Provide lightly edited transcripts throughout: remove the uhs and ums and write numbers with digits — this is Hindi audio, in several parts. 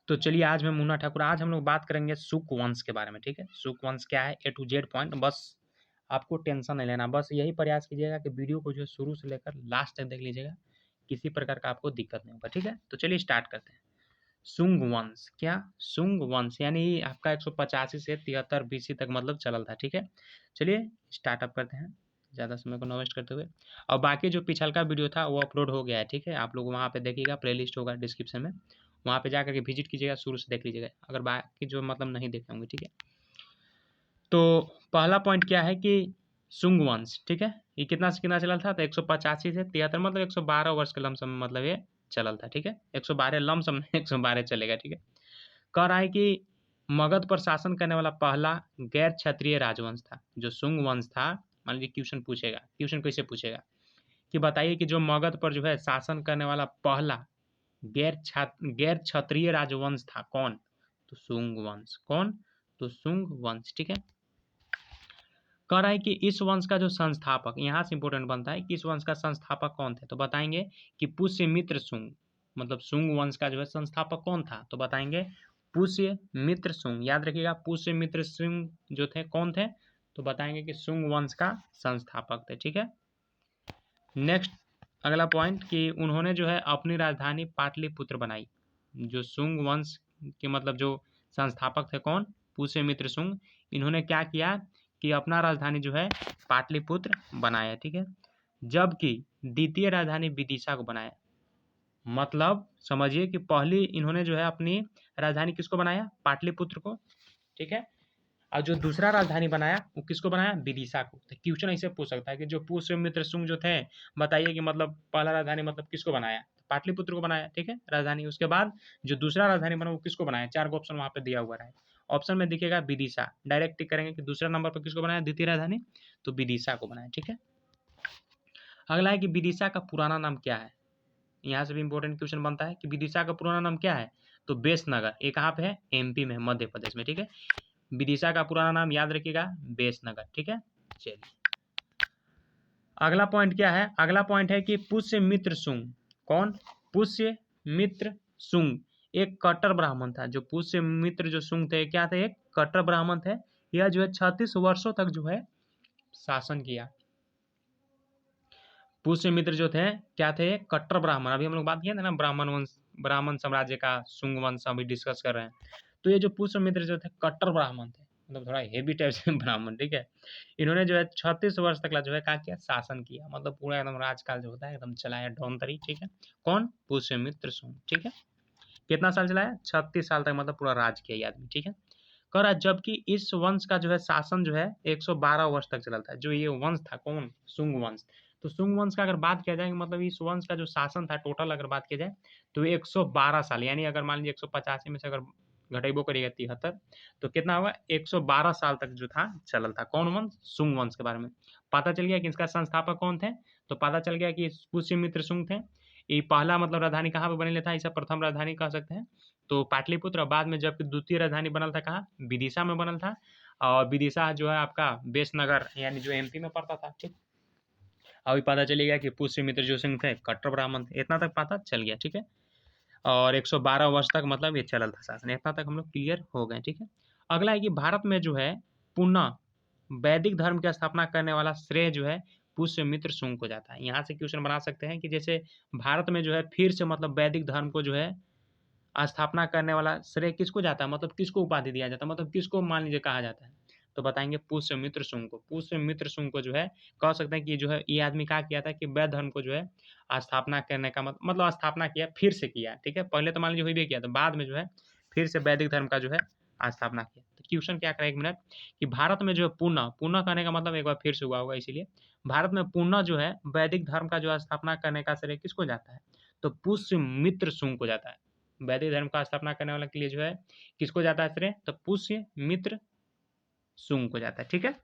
तो चलिए आज मैं मुन्ना ठाकुर, आज हम लोग बात करेंगे शुक वंश के बारे में। ठीक है, शुक वंश क्या है, A to Z पॉइंट, बस आपको टेंशन नहीं लेना, बस यही प्रयास कीजिएगा कि वीडियो को जो है शुरू से लेकर लास्ट तक देख लीजिएगा, किसी प्रकार का आपको दिक्कत नहीं होगा। ठीक है, तो चलिए स्टार्ट करते हैं। शुंग वंश, क्या शुंग वंश यानी आपका 185 से 73 BC तक मतलब चलल था। ठीक है, चलिए स्टार्टअप करते हैं ज़्यादा समय को न वेस्ट करते हुए। और बाकी जो पिछल का वीडियो था वो अपलोड हो गया है। ठीक है, आप लोग वहाँ पे देखिएगा, प्लेलिस्ट होगा डिस्क्रिप्शन में, वहाँ पे जा करके विजिट कीजिएगा, शुरू से देख लीजिएगा अगर बाकी जो मतलब नहीं देखे होंगे। ठीक है, तो पहला पॉइंट क्या है कि शुंग वंश, ठीक है, ये कितना से कितना चलल था, तो 185 से 73 मतलब 112 वर्ष के लमसम में मतलब ये चलल था। ठीक है, 112 लमसम 112 चलेगा। ठीक है, कह रहा है कि मगध पर शासन करने वाला पहला गैर क्षत्रिय राजवंश था जो शुंग वंश था। मान लीजिए क्वेश्चन पूछेगा, क्वेश्चन कैसे पूछेगा कि बताइए कि जो मगध पर जो है शासन करने वाला पहला गैर क्षत्रिय राजवंश था कौन, तो शुंग वंश। कौन, तो शुंग वंश। ठीक है, कह रहा है कि इस वंश का जो संस्थापक, यहाँ से इंपॉर्टेंट बनता है कि इस वंश का संस्थापक कौन थे, तो बताएंगे कि पुष्यमित्र शुंग, मतलब शुंग वंश का जो है संस्थापक कौन था, तो बताएंगे पुष्यमित्र शुंग। याद रखिएगा, पुष्यमित्र शुंग जो थे कौन थे, तो बताएंगे कि शुंग वंश का संस्थापक थे। ठीक है, नेक्स्ट अगला पॉइंट कि उन्होंने जो है अपनी राजधानी पाटलिपुत्र बनाई। जो शुंग वंश के मतलब जो संस्थापक थे कौन, पुष्यमित्र शुंग, इन्होंने क्या किया कि अपना राजधानी जो है पाटलिपुत्र बनाया। ठीक है, जबकि द्वितीय राजधानी विदिशा को बनाया। मतलब समझिए कि पहली इन्होंने जो है अपनी राजधानी किसको बनाया, पाटलिपुत्र को। ठीक है, और जो दूसरा राजधानी बनाया वो किसको बनाया, विदिशा को। तो क्वेश्चन ऐसे पूछ सकता है कि जो पुष्यमित्र शुंग जो थे, बताइए कि मतलब पहला राजधानी मतलब किसको बनाया, तो पाटलिपुत्र को बनाया। ठीक है, राजधानी, उसके बाद जो दूसरा राजधानी बना वो किसको बनाया, चार को ऑप्शन वहाँ पे दिया हुआ है। ऑप्शन में दिखेगा विदिशा, डायरेक्ट टिक करेंगे कि दूसरे नंबर पर किसको बनाया, द्वितीय राजधानी, तो विदिशा को बनाया। ठीक है, अगला है कि विदिशा का पुराना नाम क्या है। यहाँ से भी इंपॉर्टेंट क्वेश्चन बनता है कि विदिशा का पुराना नाम क्या है, तो बेसनगर। ये कहाँ पे है, MP में, मध्य प्रदेश में। ठीक है, विदिशा का पुराना नाम याद रखिएगा, बेसनगर। ठीक है, चलिए अगला पॉइंट क्या है, अगला पॉइंट है कि पुष्यमित्र शुंग। कौन, पुष्यमित्र शुंग एक कट्टर ब्राह्मण था। जो पुष्यमित्र जो शुंग थे क्या थे, एक कट्टर ब्राह्मण थे। यह जो है 36 वर्षों तक जो है शासन किया। पुष्यमित्र जो थे क्या थे, कट्टर ब्राह्मण। अभी हम लोग बात किए थे ना ब्राह्मण वंश, ब्राह्मण साम्राज्य का शुंग वंश अभी डिस्कस कर रहे हैं। तो ये जो पुष्यमित्र जो थे कट्टर ब्राह्मण थे, मतलब थोड़ा हेवी टाइप से ब्राह्मण। ठीक है, इन्होंने जो है 36 वर्ष तक जो है क्या किया, शासन किया। मतलब पूरा एकदम राजकाल जो होता है एकदम चलाया डॉन तरी। ठीक है, कौन, पुष्यमित्र शुंग। ठीक है, कितना साल चलाया, 36 साल तक मतलब पूरा राज किया ये आदमी। ठीक है, कह रहा है जबकि इस वंश का जो है शासन जो है 112 वर्ष तक चला था। जो ये वंश था कौन, शुंग वंश। तो शुंग वंश का अगर बात किया जाए मतलब इस वंश का जो शासन था टोटल अगर बात किया जाए तो 112 साल, यानी अगर मान लीजिए 185 में से अगर घटेबो करिएगा 73, तो कितना होगा, 112 साल तक जो था चलल था। कौन वंश, शुंग वंश के बारे में पता चल गया कि इसका संस्थापक कौन थे, तो पता चल गया कि पुष्यमित्र शुंग थे। ये पहला मतलब राजधानी कहाँ पे बने था, इसे प्रथम राजधानी कह सकते हैं तो पाटलिपुत्र। और बाद में जबकि द्वितीय राजधानी बनल था कहाँ, विदिशा में बनल था। और विदिशा जो है आपका बेसनगर यानी जो MP में पड़ता था। ठीक, अभी पता चल गया कि पुष्यमित्र जो सिंह थे कट्टर ब्राह्मण थे, इतना तक पता चल गया। ठीक है, और 112 वर्ष तक मतलब ये चलल था शासन, इतना तक हम लोग क्लियर हो गए। ठीक है, अगला है कि भारत में जो है पुनः वैदिक धर्म की स्थापना करने वाला श्रेय जो है पुष्यमित्र शुंग को जाता है। यहाँ से क्वेश्चन बना सकते हैं कि जैसे भारत में जो है फिर से मतलब वैदिक धर्म को जो है स्थापना करने वाला श्रेय किसको जाता है, मतलब किसको उपाधि दिया जाता है, मतलब किसको मान लीजिए कहा जाता है, तो बताएंगे पुष्यमित्र शुंग को। पुष्यमित्र शुंग को जो है कह सकते हैं कि जो है ये आदमी क्या किया था कि वैद्य धर्म को जो है स्थापना करने का मतलब स्थापना किया, फिर से किया। ठीक है, पहले तो मान लीजिए हुई भी किया था, बाद में जो है फिर से वैदिक धर्म का जो है स्थापना किया। तो क्वेश्चन क्या करें, एक मिनट, कि भारत में जो है पुनः, पुनः करने का मतलब एक बार फिर से हुआ होगा, इसीलिए भारत में पुनः जो है वैदिक धर्म का जो स्थापना करने का श्रेय किसको जाता है, तो पुष्यमित्र शुंग को जाता है। वैदिक धर्म का स्थापना करने वाले के लिए जो है किसको जाता है श्रेय, तो पुष्यमित्र शुंग को जाता है। ठीक है,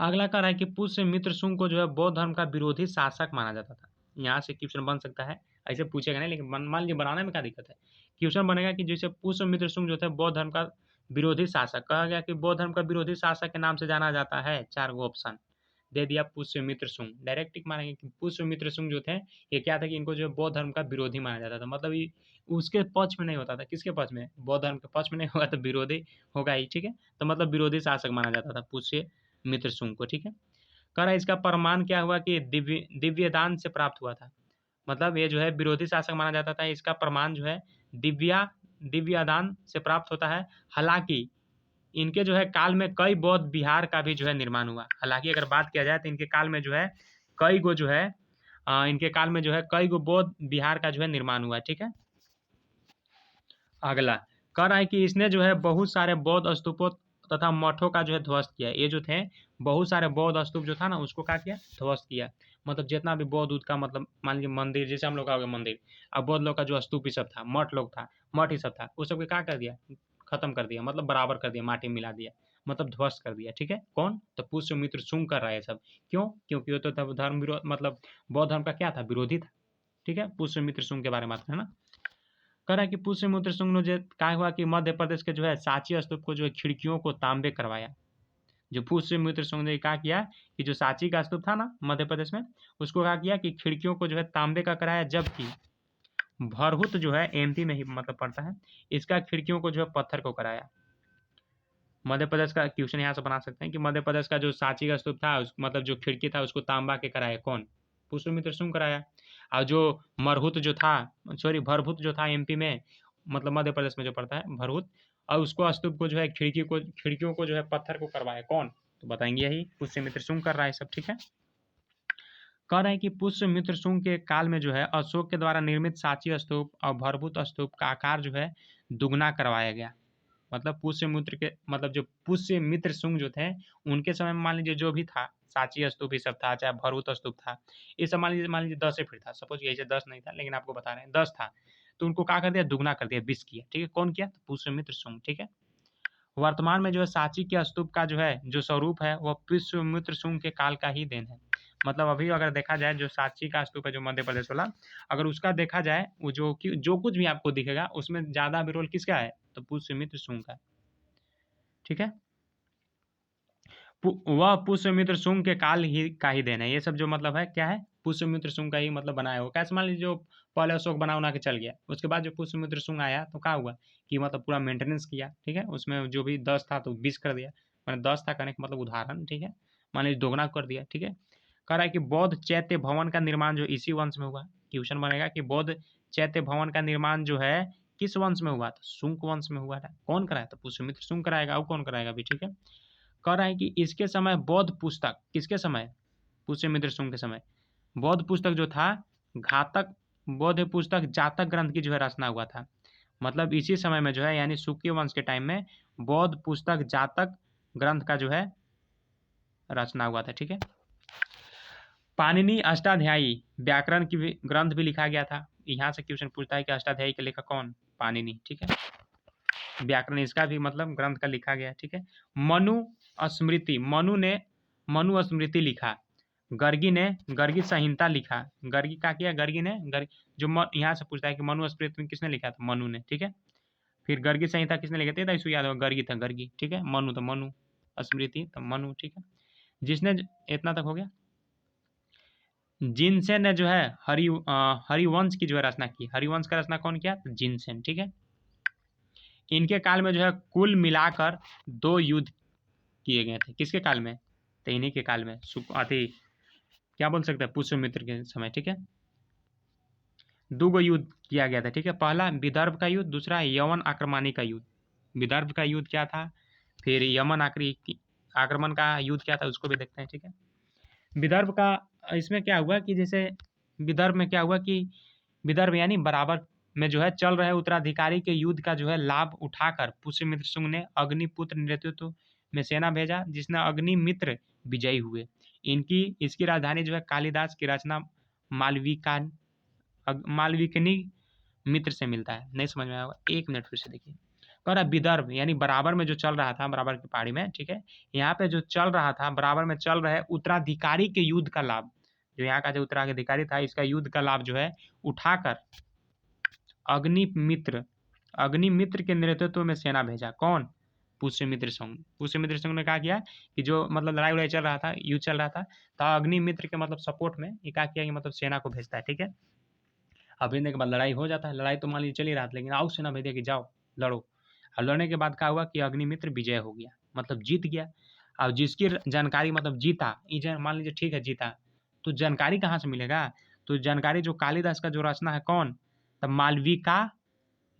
अगला कह रहा है कि पुष्यमित्र शुंग को जो है बौद्ध धर्म का विरोधी शासक माना जाता था। यहाँ से क्वेश्चन बन सकता है, ऐसे पूछेगा नहीं, लेकिन मान लीजिए बनाने में क्या दिक्कत है। क्वेश्चन बनेगा कि जैसे पुष्यमित्र शुंग जो थे बौद्ध धर्म का विरोधी शासक, कहा गया कि बौद्ध धर्म का विरोधी शासक के नाम से जाना जाता है, चार गो ऑप्शन दे दिया पुष्यमित्र शुंग। डायरेक्ट टिक मारेंगे कि पुष्यमित्र शुंग जो थे ये क्या था कि इनको जो बौद्ध धर्म का विरोधी माना जाता था, मतलब ये उसके पक्ष में नहीं होता था। किसके पक्ष में? बौद्ध धर्म के पक्ष में नहीं होगा तो विरोधी होगा ही, ठीक है। तो मतलब विरोधी शासक माना जाता था पुष्यमित्र शुंग को, ठीक है। कह रहा है इसका प्रमाण क्या हुआ कि दिव्य दान से प्राप्त हुआ था। मतलब ये जो है विरोधी शासक माना जाता था, इसका प्रमाण जो है दिव्य दान से प्राप्त होता है। हालांकि इनके जो है काल में कई बौद्ध विहार का भी जो है निर्माण हुआ। हालांकि अगर बात किया जाए तो इनके काल में जो है कई गो जो है इनके काल में जो है कई गो बौद्ध विहार का जो है निर्माण हुआ, ठीक है। अगला कह रहा है कि इसने जो है बहुत सारे बौद्ध स्तूपों तथा मठों का जो है ध्वस्त किया। ये जो थे बहुत सारे बौद्ध स्तूप जो था ना उसको क्या किया? ध्वस्त किया। मतलब जितना भी बौद्ध उद का मतलब मान लीजिए मंदिर, जैसे हम लोग का हो गया मंदिर, अब बौद्ध लोग का जो स्तूप ही सब था, मठ लोग था, मठ ही सब था, उस सबको क्या कर दिया? खत्म कर दिया, मतलब बराबर कर दिया, माटी में मिला दिया, मतलब ध्वस्त कर दिया, ठीक है। कौन? तो पुष्यमित्र शुंग कर रहा है सब। क्यों? क्योंकि वो तो तब धर्म विरोध, मतलब बौद्ध धर्म का क्या था? विरोधी था, ठीक है। पुष्यमित्र शुंग के बारे में बात है ना। कह रहा है कि पुष्यमित्र शुंग ने जो क्या हुआ कि मध्य प्रदेश के जो है सांची स्तूप को जो है खिड़कियों को तांबे करवाया। जो पुष्यमित्र शुंग ने क्या किया कि जो सांची का स्तूप था ना मध्य प्रदेश में, उसको क्या किया कि खिड़कियों को जो है तांबे का कराया। जबकि भरहुत जो है एमपी में ही मतलब पड़ता है, इसका खिड़कियों को जो है पत्थर को कराया। मध्य प्रदेश का क्वेश्चन यहाँ से बना सकते हैं कि मध्य प्रदेश का जो सांची का स्तूप था मतलब जो खिड़की था उसको तांबा के कराया कौन? पुष्यमित्र शुंग कराया। और जो मरहुत जो था, सॉरी भरभूत जो था एमपी में, मतलब मध्य प्रदेश में जो पड़ता है भरभूत, और उसको स्तूप को जो है खिड़कियों को जो है पत्थर को करवाया कौन? तो बताएंगे यही पुष्यमित्र शुंग कर रहा है सब, ठीक है। कह रहे हैं कि पुष्यमित्र शुंग के काल में जो है अशोक के द्वारा निर्मित सांची स्तूप और भरभूत स्तूप का आकार जो है दुगना करवाया गया। मतलब पुष्यमित्र के मतलब जो पुष्यमित्र शुंग जो थे उनके समय में मान लीजिए जो भी था सांची स्तूप ये सब था, चाहे भरभूत स्तूप था, ये सब मान लीजिए 10 फीट था, सपोज ऐसे 10 नहीं था लेकिन आपको बता रहे हैं 10 था, तो उनको क्या कर दिया? दुगना कर दिया, 20 किया, ठीक है। कौन किया? तो पुष्यमित्र शुंग, ठीक है। वर्तमान में जो है सांची के स्तूप का जो है जो स्वरूप है वह पुष्यमित्र शुंग के काल का ही देन है। मतलब अभी अगर देखा जाए जो सांची का स्तूप है जो मध्य प्रदेश वाला, अगर उसका देखा जाए वो जो कुछ भी आपको दिखेगा उसमें ज्यादा भी रोल किसका है? तो पुष्यमित्र शुंग का, ठीक है। वह पुष्यमित्र शुंग के काल ही का ही देन है। ये सब जो मतलब है क्या है? पुष्यमित्र शुंग का ही मतलब बनाया हो। कैसे? मान लीजिए जो पहले अशोक बना के चल गया, उसके बाद जो पुष्यमित्र शुंग आया तो क्या हुआ कि मतलब पूरा मेंटेनेंस किया, ठीक है। उसमें जो भी 10 था तो 20 कर दिया, मैंने 10 था कहने का मतलब उदाहरण, ठीक है। मान लीजिए दोगुना कर दिया, ठीक है। कह रहा है कि बौद्ध चैत्य भवन का निर्माण जो इसी वंश में हुआ। क्वेश्चन बनेगा कि बौद्ध चैत्य भवन का निर्माण जो है किस वंश में हुआ? तो शुंग वंश में हुआ था। कौन कराया? तो पुष्यमित्र शुंग कराएगा, और कौन कराएगा भी, ठीक है। कह रहा है कि इसके समय बौद्ध पुस्तक, किसके समय? पुष्यमित्र शुंग के समय बौद्ध पुस्तक जो था घातक बौद्ध पुस्तक जातक ग्रंथ की जो है रचना हुआ था। मतलब इसी समय में जो है यानी शुक्य वंश के टाइम में बौद्ध पुस्तक जातक ग्रंथ का जो है रचना हुआ था, ठीक है। पाणिनि अष्टाध्यायी व्याकरण की ग्रंथ भी लिखा गया था। यहाँ से क्वेश्चन पूछता है कि अष्टाध्यायी का लेखक कौन? पाणिनि, ठीक है। व्याकरण इसका भी मतलब ग्रंथ का लिखा गया, ठीक है। मनु स्मृति, मनु स्मृति लिखा। गर्गी ने गर्गी संहिता लिखा। गर्गी का किया? गर्गी ने जो यहाँ से पूछता है कि मनु स्मृति में किसने लिखा था? मनु ने, ठीक है। फिर गर्गी संहिता किसने लिखा था? इसको याद होगा, गर्गी था, गर्गी, ठीक है। मनु तो मनु, स्मृति तो मनु, ठीक है। जिसने इतना तक हो गया। जिनसेन ने जो है हरिवंश की जो है रचना की। हरिवंश का रचना कौन किया? तो जिनसेन, ठीक है। इनके काल में जो है कुल मिलाकर 2 युद्ध किए गए थे। किसके काल में? तो इन्हीं के काल में अति क्या बोल सकते हैं पुष्यमित्र के समय, ठीक है। 2 गो युद्ध किया गया था, ठीक है। पहला विदर्भ का युद्ध, दूसरा यवन आक्रमणी का युद्ध। विदर्भ का युद्ध क्या था, फिर यमन आक्रमण का युद्ध क्या था उसको भी देखते हैं, ठीक है। विदर्भ का इसमें क्या हुआ कि जैसे विदर्भ में क्या हुआ कि विदर्भ यानी बराबर में जो है चल रहे उत्तराधिकारी के युद्ध का जो है लाभ उठाकर पुष्यमित्र शुंग ने अग्निपुत्र नेतृत्व में सेना भेजा, जिसने अग्निमित्र विजयी हुए। इसकी राजधानी जो है कालिदास की रचना मालविकनी मित्र से मिलता है। नहीं समझ में आया होगा, 1 मिनट फिर से देखिए। कह रहा विदर्भ यानी बराबर में जो चल रहा था, बराबर की पहाड़ी में, ठीक है। यहाँ पे जो चल रहा था बराबर में चल रहे उत्तराधिकारी के युद्ध का लाभ, जो यहाँ का जो उत्तराधिकारी था इसका युद्ध का लाभ जो है उठाकर अग्निमित्र के नेतृत्व में सेना भेजा। कौन? पुष्यमित्र शुंग। पुष्यमित्र शुंग ने क्या किया कि जो मतलब लड़ाई उड़ाई चल रहा था, युद्ध चल रहा था, तो अग्निमित्र के मतलब सपोर्ट में ये क्या किया कि मतलब सेना को भेजता है, ठीक है। अब भेजने के बाद लड़ाई हो जाता है, लड़ाई तो मान लीजिए चल ही रहा था, लेकिन आओ सेना भेज दिया कि जाओ लड़ो। और लड़ने के बाद क्या हुआ कि अग्निमित्र विजय हो गया, मतलब जीत गया। अब जिसकी जानकारी मतलब जीता, मान लीजिए ठीक है जीता, तो जानकारी कहाँ से मिलेगा? तो जानकारी जो कालिदास का जो रचना है कौन, तब मालविका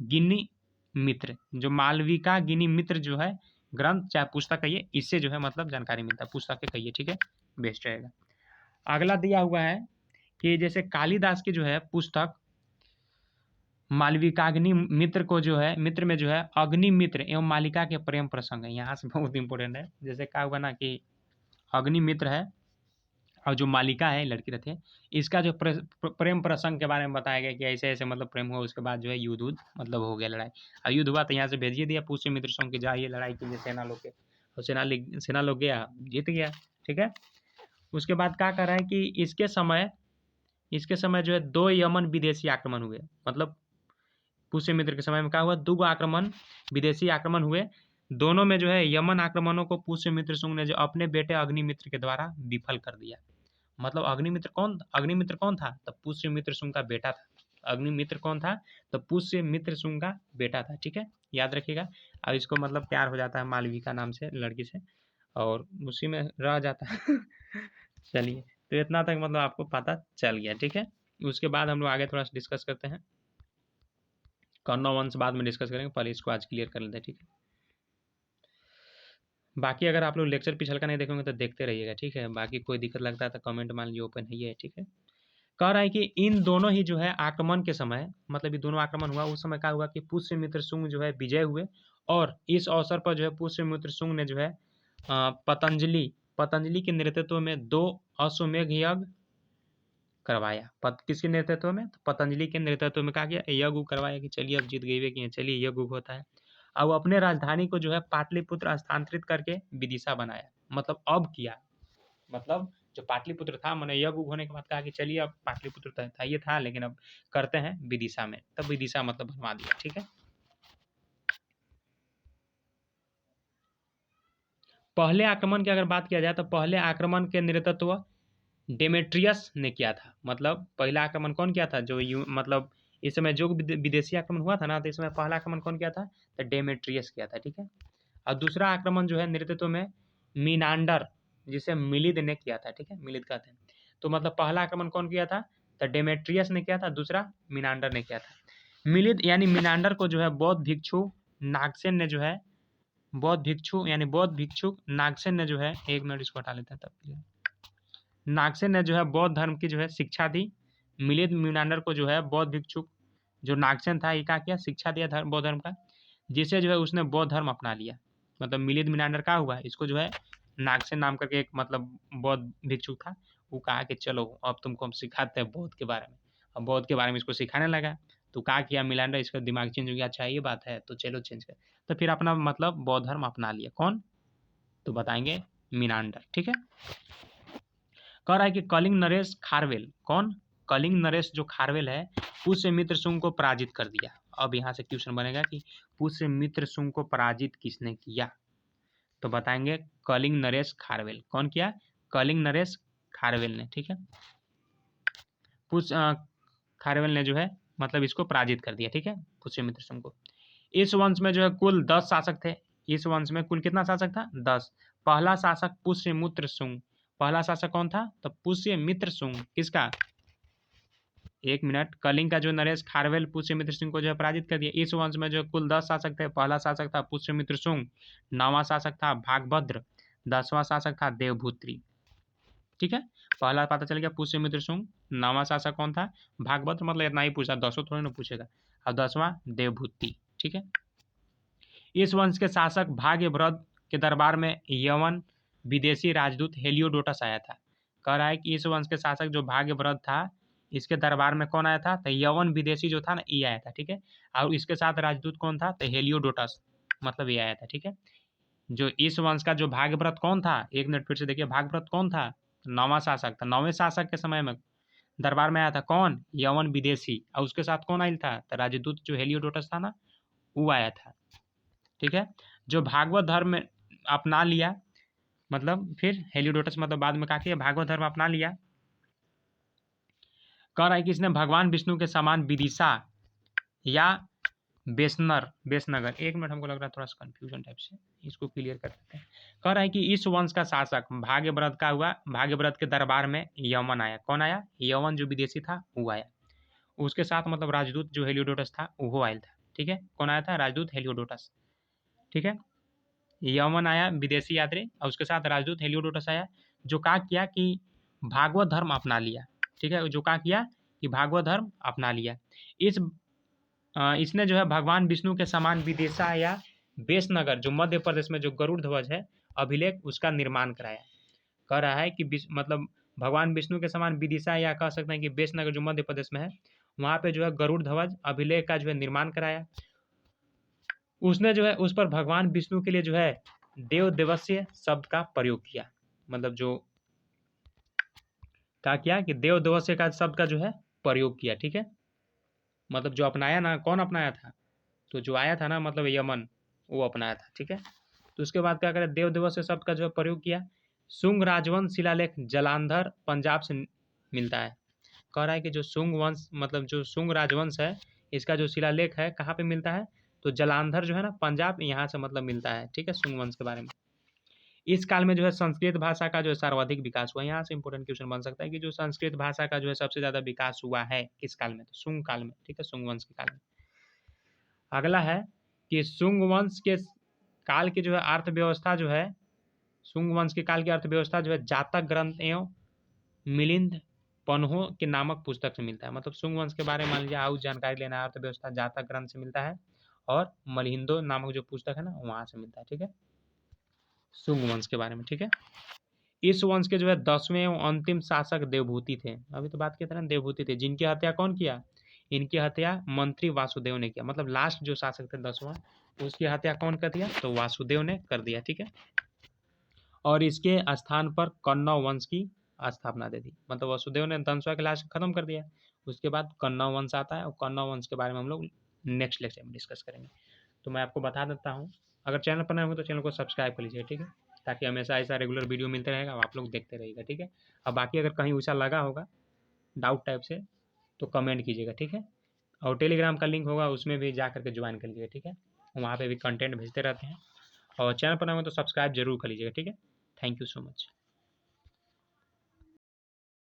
गिनी मित्र, जो मालविका गिनी मित्र जो है ग्रंथ चाहे पुस्तक कहिए, इससे जो है मतलब जानकारी मिलता है, पुस्तक के कहिए, ठीक है, बेस्ट रहेगा। अगला दिया हुआ है कि जैसे कालिदास की जो है पुस्तक मालविकाग्नि मित्र को जो है, मित्र में जो है अग्नि मित्र एवं मालिका के प्रेम प्रसंग है, यहाँ से बहुत इंपॉर्टेंट है। जैसे क्या हुआ ना कि अग्नि मित्र है और जो मालिका है लड़की रहती है, इसका जो प्रेम प्रसंग के बारे में बताया गया कि ऐसे ऐसे मतलब प्रेम हुआ, उसके बाद जो है युद्ध मतलब हो गया, लड़ाई और युद्ध हुआ, तो यहाँ से भेजिए दिया पुष्यमित्र शुंग की जाइए लड़ाई के लिए सेना लोग के, और सेना लोग गया, जीत गया, ठीक है। उसके बाद क्या कर रहा है कि इसके समय जो है 2 यमन विदेशी आक्रमण हुए, मतलब पुष्यमित्र के समय में क्या हुआ, 2 आक्रमण विदेशी आक्रमण हुए। दोनों में जो है यमन आक्रमणों को पुष्यमित्र शुंग ने जो अपने बेटे अग्निमित्र के द्वारा विफल कर दिया। मतलब अग्निमित्र कौन था? तो पुष्यमित्र शुंग का बेटा था। अग्निमित्र कौन था? तो पुष्यमित्र शुंग का बेटा था, ठीक है, याद रखिएगा। और इसको मतलब प्यार हो जाता है मालविका नाम से लड़की से, और उसी में रह जाता है चलिए, तो इतना तक मतलब आपको पता चल गया, ठीक है। उसके बाद हम लोग आगे थोड़ा सा डिस्कस करते हैं, कौरनों वंश बाद में डिस्कस करेंगे, पहले इसको आज क्लियर कर लेते हैं, ठीक है। बाकी अगर आप लोग लेक्चर पिछल का नहीं देखोगे तो देखते रहिएगा, ठीक है। बाकी कोई दिक्कत लगता है तो कमेंट मान लीजिए, ओपन है ये, ठीक है। कह रहा है कि इन दोनों ही जो है आक्रमण के समय, मतलब ये दोनों आक्रमण हुआ उस समय क्या हुआ कि पुष्यमित्र शुंग जो है विजय हुए, और इस अवसर पर जो है पुष्यमित्र शुंग ने जो है पतंजलि के नेतृत्व में 2 अश्वमेध यज्ञ करवाया। किसके नेतृत्व में? तो पतंजलि के नेतृत्व में कहा गया यज्ञ करवाया कि चलिए अब जीत गए कि चलिए यज्ञ होता है। अब अपने राजधानी को जो है पाटलिपुत्र स्थानांतरित करके विदिशा बनाया, मतलब अब किया, मतलब जो पाटलिपुत्र था मैंने यज्ञ होने के बाद कहा कि चलिए अब पाटलिपुत्र था ये था, लेकिन अब करते हैं विदिशा में, तब विदिशा मतलब बनवा दिया, ठीक है। पहले आक्रमण की अगर बात किया जाए तो पहले आक्रमण के नेतृत्व डेमेट्रियस ने किया था। मतलब पहला आक्रमण कौन किया था? मतलब इस समय जो विदेशी आक्रमण हुआ था ना, तो इस समय पहला आक्रमण कौन किया था? तो डेमेट्रियस किया था, ठीक है। और दूसरा आक्रमण जो है नेतृत्व में मीनांडर, जिसे मिलिद ने किया था, ठीक है, मिलिद कहते हैं। तो मतलब पहला आक्रमण कौन किया था? तो डेमेट्रियस ने किया था, दूसरा मीनांडर ने किया था। मिलिद यानी मीनांडर को जो है बौद्ध भिक्षु नागसेन ने जो है, बौद्ध भिक्षु नागसेन ने जो है, एक मिनट इसको हटा लेते हैं तब, नागसेन ने जो है बौद्ध धर्म की जो है शिक्षा दी। मिलिंद मीनांडर को जो है बौद्ध भिक्षुक जो नागसेन था, ये क्या किया? शिक्षा दिया बौद्ध धर्म का, जिसे जो है उसने बौद्ध धर्म अपना लिया। मतलब मिलिंद मीनांडर क्या हुआ, इसको जो है नागसेन नाम करके एक मतलब बौद्ध भिक्षुक था, वो कहा कि चलो अब तुमको हम सिखाते हैं बौद्ध के बारे में। अब बौद्ध के बारे में इसको सिखाने लगा, तो क्या किया मीनांडर, इसका दिमाग चेंज हो गया, अच्छा ये बात है तो चलो चेंज कर, तो फिर अपना मतलब बौद्ध धर्म अपना लिया। कौन? तो बताएंगे मीनांडर, ठीक है। कह रहा है कि कलिंग नरेश खारवेल, कौन? कलिंग नरेश जो खारवेल है, पुष्यमित्र शुंग को पराजित कर दिया। अब यहाँ से क्वेश्चन बनेगा कि पुष्यमित्र शुंग को पराजित किसने किया? तो बताएंगे कलिंग नरेश खारवेल। कौन किया? कलिंग नरेश खारवेल ने, ठीक है। खारवेल ने जो है मतलब इसको पराजित कर दिया, ठीक है, पुष्यमित्र शुंग को। इस वंश में जो है कुल 10 शासक थे। इस वंश में कुल कितना शासक था? 10। पहला शासक पुष्यमित्र शुंग। पहला शासक कौन था? तो पुष्यमित्र शुंग। किसका? एक मिनट। कलिंग का जो नरेश खारवेल पुष्यमित्र सिंह को जो है पराजित कर दिया। इस वंश में जो कुल 10 शासक थे। पहला शासक था पुष्यमित्र शुंग, 9वां शासक था भागभद्र, 10वां शासक था देवभूति, ठीक है। पहला पता चल गया पुष्यमित्र शुंग, 9वां शासक कौन था? भागभद्र, मतलब इतना ही पूछा, 10 थोड़ी ना पूछेगा, और 10वां देवभूति, ठीक है। इस वंश के शासक भाग्यभद्र के दरबार में यवन विदेशी राजदूत हेलियोडोटस आया था। कह रहा है कि इस वंश के शासक जो भाग्यभद्र था, इसके दरबार में कौन आया था? तो यवन विदेशी जो था ना, ये आया था, ठीक है। और इसके साथ राजदूत कौन था? तो हेलियोडोटस, मतलब ये आया था, ठीक है। जो इस वंश का जो भाग्यभद्र कौन था, एक मिनट फिर से देखिए, भाग्यभद्र कौन था? 9वां शासक था। 9वें शासक के समय में दरबार में आया था कौन? यवन विदेशी। और उसके साथ कौन आया था? तो राजदूत जो हेलियोडोटस था ना, वो आया था, ठीक है। जो भागवत धर्म अपना लिया, मतलब फिर हेलियोडोटस मतलब बाद में क्या किया, भागवत धर्म अपना लिया। कह रहा है कि इसने भगवान विष्णु के समान विदिशा या बेसनगर, एक मिनट, हमको लग रहा है थोड़ा सा कंफ्यूजन टाइप से, इसको क्लियर कर देते हैं। कह रहा है कि इस वंश का शासक भाग्यव्रत का हुआ, भाग्यव्रत के दरबार में यमन आया। कौन आया? यमन जो विदेशी था वो आया। उसके साथ मतलब राजदूत जो हेलियोडोटस था वो आया था। ठीक है, कौन आया था? राजदूत हेलियोडोटस। ठीक है, यमन आया विदेशी यात्री, और उसके साथ राजदूत हेलियोडोटस आया, जो क्या किया कि भागवत धर्म अपना लिया। ठीक है, जो क्या किया कि भागवत धर्म अपना लिया। इसने जो है भगवान विष्णु के समान विदिशा या बेसनगर, जो मध्य प्रदेश में जो गरुड़ ध्वज है अभिलेख, उसका निर्माण कराया। कह रहा है कि मतलब भगवान विष्णु के समान विदिशा या कह सकते हैं कि बेसनगर जो मध्य प्रदेश में है, वहाँ पे जो है गरुड़ ध्वज अभिलेख का जो है निर्माण कराया। उसने जो है उस पर भगवान विष्णु के लिए जो है देव देवस्य शब्द का प्रयोग किया। मतलब जो क्या किया कि देव देवस्य का शब्द का जो है प्रयोग किया। ठीक है, मतलब जो अपनाया ना, कौन अपनाया था? तो जो आया था ना मतलब यमन, वो अपनाया था। ठीक है, तो उसके बाद क्या करे, देव दिवस शब्द का जो है प्रयोग किया। शुंग राजवंश शिलालेख जलांधर पंजाब से मिलता है। कह रहा है कि जो शुंग वंश मतलब जो शुंग राजवंश है, इसका जो शिलालेख है कहाँ पे मिलता है? तो जलांधर जो है ना पंजाब, यहाँ से मतलब मिलता है। ठीक है, शुंग वंश के बारे में। इस काल में जो है संस्कृत भाषा का जो है सर्वाधिक विकास हुआ। यहाँ से इंपॉर्टेंट क्वेश्चन बन सकता है कि जो संस्कृत भाषा का जो है सबसे ज्यादा विकास हुआ है किस काल में? तो शुंग काल में। ठीक है, शुंग वंश के काल में। अगला है कि शुंग वंश के काल की जो है अर्थव्यवस्था जो है, शुंग वंश के काल की अर्थव्यवस्था जो है जातक ग्रंथ एवं मिलिंद पन्हो के नामक पुस्तक से मिलता है। मतलब शुंग वंश के बारे में मान लीजिए और जानकारी लेना है, अर्थव्यवस्था जातक ग्रंथ से मिलता है, और मलिहिंदो नामक जो पुस्तक है ना वहाँ से मिलता है। ठीक है, शुंग वंश के बारे में। ठीक है, इस वंश के जो है 10वें एवं अंतिम शासक देवभूति थे। अभी तो बात किया था ना, देवभूति थे, जिनकी हत्या कौन किया? इनकी हत्या मंत्री वासुदेव ने किया। मतलब लास्ट जो शासक थे 10वां, उसकी हत्या कौन कर दिया? तो वासुदेव ने कर दिया। ठीक है, और इसके स्थान पर कन्नौ वंश की स्थापना दे दी। मतलब वासुदेव ने दंसवा के लास्ट खत्म कर दिया, उसके बाद कन्नौ वंश आता है, और कन्नौ वंश के बारे में हम लोग नेक्स्ट लेक्चर में डिस्कस करेंगे। तो मैं आपको बता देता हूँ, अगर चैनल पर नए हो तो चैनल को सब्सक्राइब कर लीजिए। ठीक है, ताकि हमेशा ऐसा रेगुलर वीडियो मिलते रहेगा, आप लोग देखते रहिएगा। ठीक है, और बाकी अगर कहीं वैसा लगा होगा डाउट टाइप से तो कमेंट कीजिएगा। ठीक है, और टेलीग्राम का लिंक होगा, उसमें भी जा करके ज्वाइन कर लीजिएगा। ठीक है, वहाँ पे भी कंटेंट भेजते रहते हैं, और चैनल पर नए हो तो सब्सक्राइब जरूर कर लीजिएगा। ठीक है, थैंक यू सो मच।